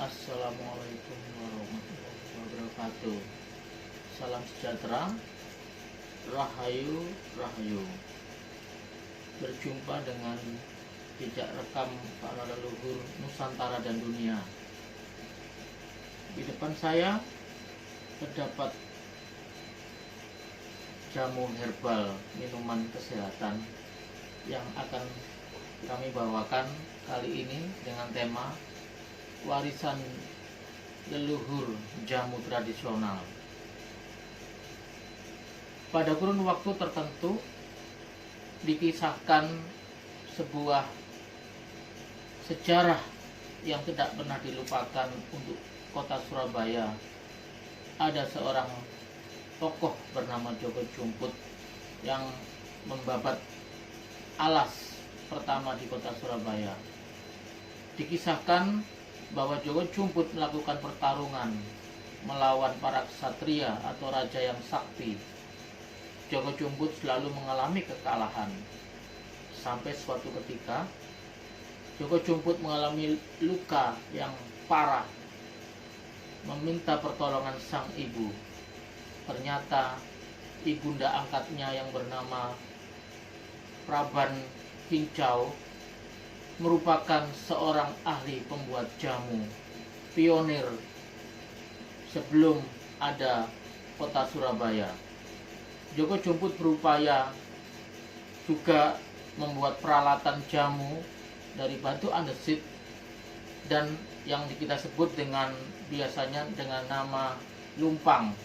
Assalamualaikum warahmatullahi wabarakatuh. Salam sejahtera, rahayu, rahayu. Berjumpa dengan jejak rekam para leluhur Nusantara dan dunia. Di depan saya terdapat jamu herbal minuman kesehatan yang akan kami bawakan kali ini dengan tema warisan leluhur jamu tradisional. Pada kurun waktu tertentu dikisahkan sebuah sejarah yang tidak pernah dilupakan untuk kota Surabaya. Ada seorang tokoh bernama Joko Jumput yang membabat alas pertama di kota Surabaya. Dikisahkan bahwa Joko Jumput melakukan pertarungan melawan para ksatria atau raja yang sakti. Joko Jumput selalu mengalami kekalahan. Sampai suatu ketika Joko Jumput mengalami luka yang parah, meminta pertolongan sang ibu. Ternyata ibunda angkatnya yang bernama Praban Kincau merupakan seorang ahli pembuat jamu, pionir sebelum ada kota Surabaya. Joko Jumput berupaya juga membuat peralatan jamu dari batu andesit dan yang kita sebut biasanya dengan nama lumpang.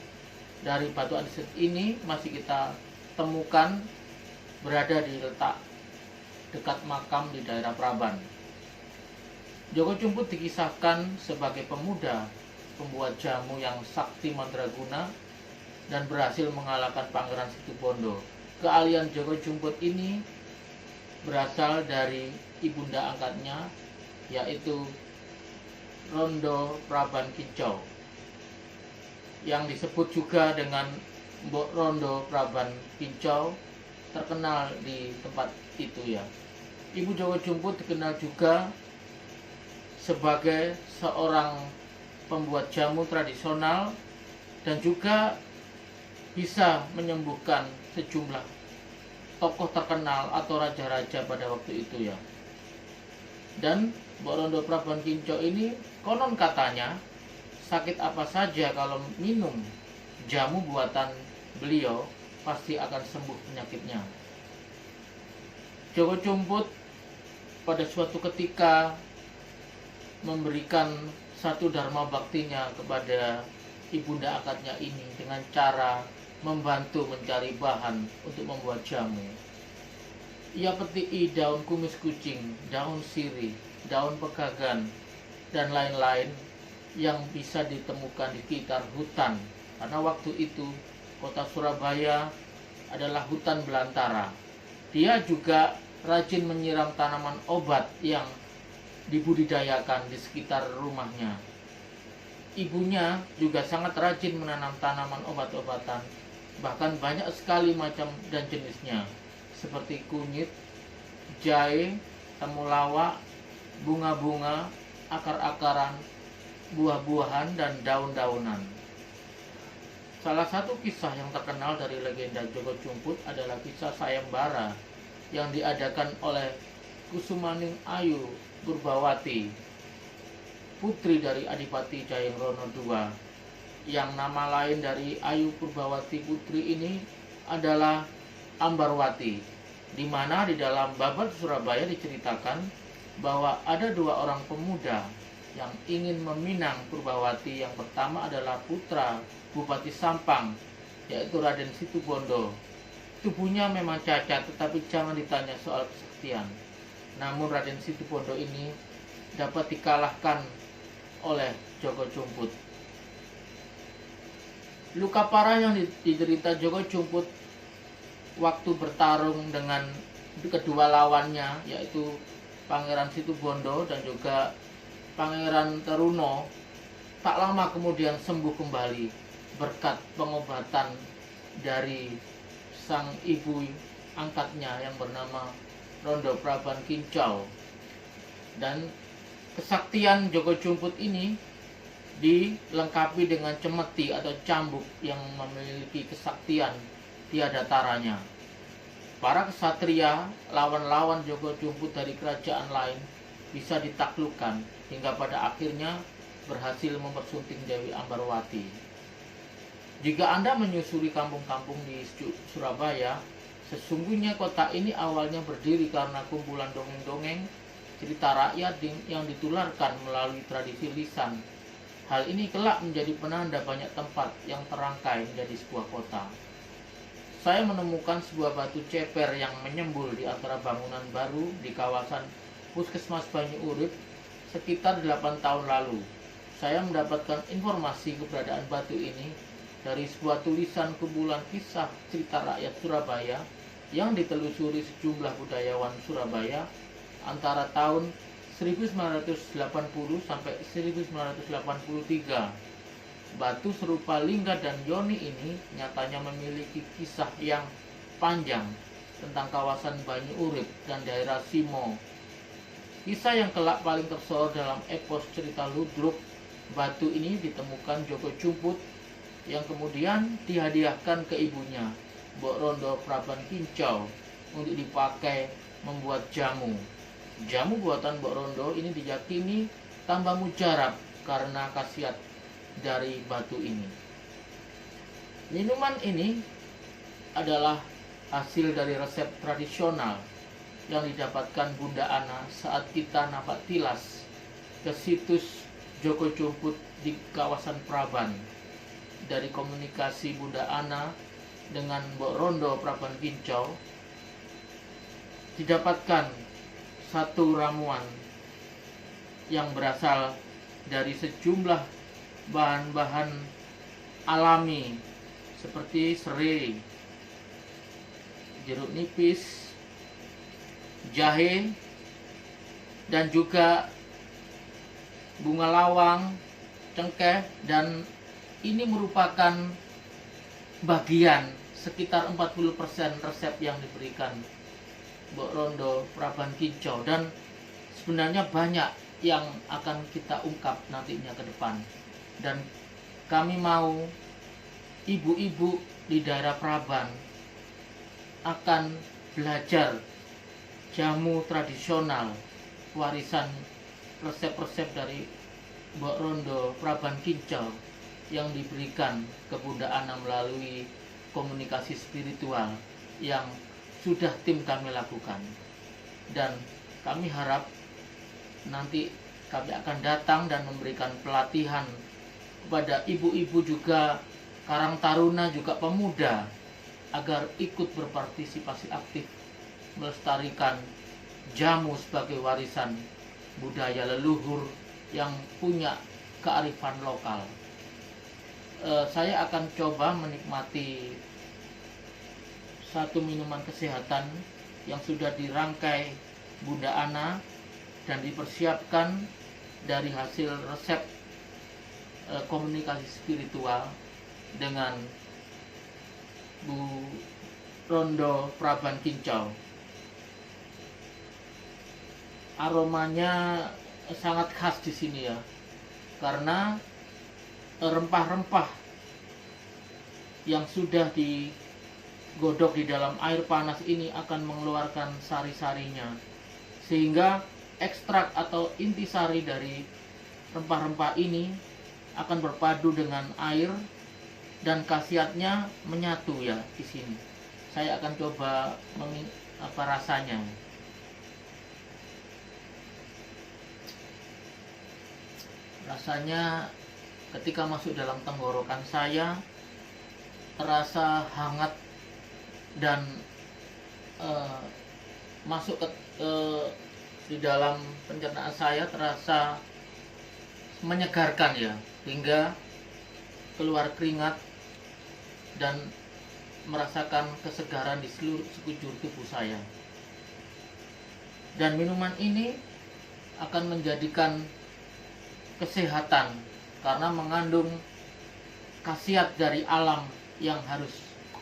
Dari batu andesit ini masih kita temukan berada di letak dekat makam di daerah Praban. Joko Jumput dikisahkan sebagai pemuda pembuat jamu yang sakti mandraguna dan berhasil mengalahkan Pangeran Situbondo. Keahlian Joko Jumput ini berasal dari ibunda angkatnya, yaitu Rondo Praban Kincau, yang disebut juga dengan Mbok Rondo Praban Kincau, terkenal di tempat itu ya. Ibu Joko Jumput dikenal juga sebagai seorang pembuat jamu tradisional dan juga bisa menyembuhkan sejumlah tokoh terkenal atau raja-raja pada waktu itu ya. Dan Mbok Rondo Praban Kincau ini konon katanya sakit apa saja kalau minum jamu buatan beliau pasti akan sembuh penyakitnya. Joko Jumput pada suatu ketika memberikan satu dharma baktinya kepada ibunda angkatnya ini dengan cara membantu mencari bahan untuk membuat jamu. Ia petik daun kumis kucing, daun sirih, daun pegagan, dan lain-lain yang bisa ditemukan di sekitar hutan. Karena waktu itu kota Surabaya adalah hutan belantara. Dia juga rajin menyiram tanaman obat yang dibudidayakan di sekitar rumahnya. Ibunya juga sangat rajin menanam tanaman obat-obatan, bahkan banyak sekali macam dan jenisnya, seperti kunyit, jahe, temulawak, bunga-bunga, akar-akaran, buah-buahan, dan daun-daunan. Salah satu kisah yang terkenal dari legenda Joko Jumput adalah kisah sayembara yang diadakan oleh Kusumaning Ayu Purbawati, putri dari Adipati Jayengrono II. Yang nama lain dari Ayu Purbawati putri ini adalah Ambarwati, di mana di dalam Babad Surabaya diceritakan bahwa ada dua orang pemuda yang ingin meminang Purbawati. Yang pertama adalah putra Bupati Sampang, yaitu Raden Situbondo. Tubuhnya memang cacat, tetapi jangan ditanya soal kesaktian. Namun Raden Situbondo ini dapat dikalahkan oleh Joko Jumput. Luka parah yang diderita Joko Jumput waktu bertarung dengan kedua lawannya, yaitu Pangeran Situbondo dan juga Pangeran Teruno, tak lama kemudian sembuh kembali berkat pengobatan dari sang ibu angkatnya yang bernama Rondo Praban Kincau. Dan Kesaktian Joko Jumput ini dilengkapi dengan cemeti atau cambuk yang memiliki kesaktian tiada taranya. Para kesatria, lawan-lawan Joko Jumput dari kerajaan lain bisa ditaklukkan hingga pada akhirnya berhasil mempersunting Dewi Ambarwati. Jika Anda menyusuri kampung-kampung di Surabaya, sesungguhnya kota ini awalnya berdiri karena kumpulan dongeng-dongeng cerita rakyat yang ditularkan melalui tradisi lisan. Hal ini kelak menjadi penanda banyak tempat yang terangkai menjadi sebuah kota. Saya menemukan sebuah batu ceper yang menyembul di antara bangunan baru di kawasan Puskesmas Banyu Urip sekitar 8 tahun lalu. Saya mendapatkan informasi keberadaan batu ini dari sebuah tulisan kumpulan kisah cerita rakyat Surabaya yang ditelusuri sejumlah budayawan Surabaya antara tahun 1980 sampai 1983. Batu serupa Lingga dan Yoni ini nyatanya memiliki kisah yang panjang tentang kawasan Banyu Urip dan daerah Simo. Kisah yang kelak paling tersohor dalam epos cerita ludruk batu ini ditemukan Joko Jumput yang kemudian dihadiahkan ke ibunya, Mbok Rondo Praban Kincau, untuk dipakai membuat jamu. Jamu buatan Mbok Rondo ini diyakini tambah mujarab karena khasiat dari batu ini. Minuman ini adalah hasil dari resep tradisional yang didapatkan Bunda Ana saat kita nafas tilas ke situs Joko Jumput di kawasan Praban. Dari komunikasi Bunda Ana dengan Mbok Rondo Praban Kincau didapatkan satu ramuan yang berasal dari sejumlah bahan-bahan alami seperti serai, jeruk nipis, jahe, dan juga bunga lawang, cengkeh, dan ini merupakan bagian sekitar 40% resep yang diberikan Mbok Rondo Praban Kincau, dan sebenarnya banyak yang akan kita ungkap nantinya ke depan. Dan kami mau ibu-ibu di daerah Praban akan belajar jamu tradisional warisan resep-resep dari Mbok Rondo Praban Kincau yang diberikan ke Bunda Ana melalui komunikasi spiritual yang sudah tim kami lakukan. Dan kami harap nanti kami akan datang dan memberikan pelatihan kepada ibu-ibu juga, karang taruna juga pemuda, agar ikut berpartisipasi aktif melestarikan jamu sebagai warisan budaya leluhur yang punya kearifan lokal. Saya akan coba menikmati satu minuman kesehatan yang sudah dirangkai Bunda Ana dan dipersiapkan dari hasil resep komunikasi spiritual dengan Bu Rondo Praban Kincau. Aromanya sangat khas di sini ya, karena rempah-rempah yang sudah digodok di dalam air panas ini akan mengeluarkan sari-sarinya, sehingga ekstrak atau intisari dari rempah-rempah ini akan berpadu dengan air dan khasiatnya menyatu ya di sini. Saya akan coba apa rasanya. Rasanya ketika masuk dalam tenggorokan saya terasa hangat dan masuk ke di dalam pencernaan saya terasa menyegarkan ya, hingga keluar keringat dan merasakan kesegaran di seluruh sekujur tubuh saya. Dan minuman ini akan menjadikan kesehatan karena mengandung khasiat dari alam yang harus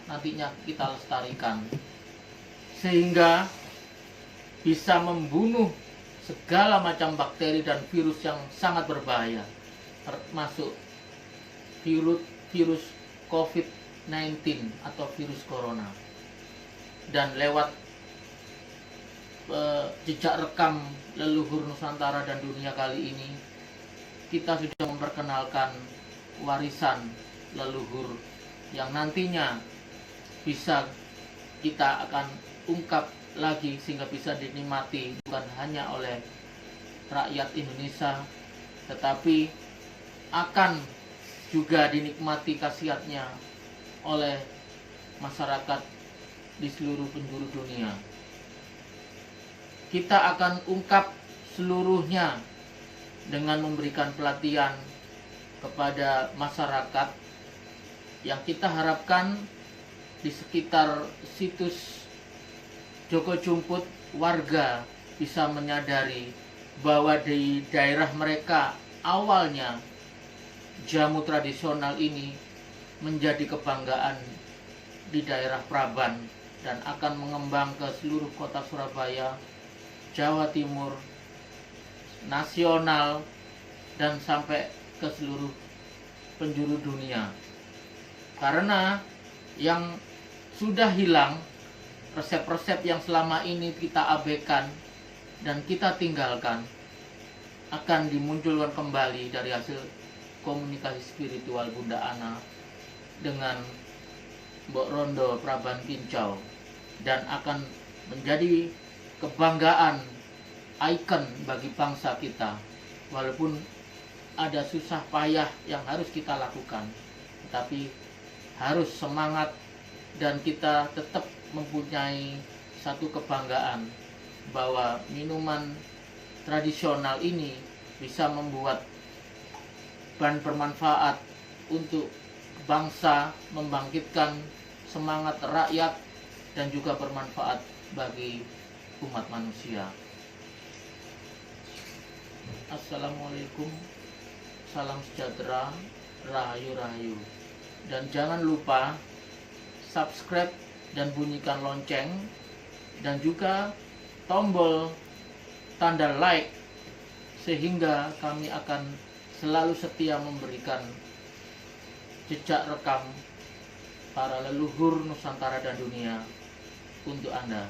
nantinya kita lestarikan, sehingga bisa membunuh segala macam bakteri dan virus yang sangat berbahaya, termasuk virus COVID-19 atau virus corona. Dan lewat jejak rekam leluhur Nusantara dan dunia kali ini, kita sudah memperkenalkan warisan leluhur yang nantinya bisa kita akan ungkap lagi sehingga bisa dinikmati bukan hanya oleh rakyat Indonesia, tetapi akan juga dinikmati khasiatnya oleh masyarakat di seluruh penjuru dunia. Kita akan ungkap seluruhnya dengan memberikan pelatihan kepada masyarakat yang kita harapkan di sekitar situs Joko Jumput warga bisa menyadari bahwa di daerah mereka awalnya jamu tradisional ini menjadi kebanggaan di daerah Praban dan akan mengembang ke seluruh kota Surabaya, Jawa Timur, nasional, dan sampai ke seluruh penjuru dunia. Karena yang sudah hilang, resep-resep yang selama ini kita abaikan dan kita tinggalkan akan dimunculkan kembali dari hasil komunikasi spiritual Bunda Ana dengan Mbok Rondo Praban Kincau, dan akan menjadi kebanggaan, ikon bagi bangsa kita. Walaupun ada susah payah yang harus kita lakukan, tetapi harus semangat dan kita tetap mempunyai satu kebanggaan bahwa minuman tradisional ini bisa membuat bahan bermanfaat untuk bangsa, membangkitkan semangat rakyat, dan juga bermanfaat bagi umat manusia. Assalamualaikum, salam sejahtera, rahayu-rahayu. Dan jangan lupa subscribe dan bunyikan lonceng, dan juga tombol tanda like, sehingga kami akan selalu setia memberikan jejak rekam para leluhur Nusantara dan dunia untuk Anda.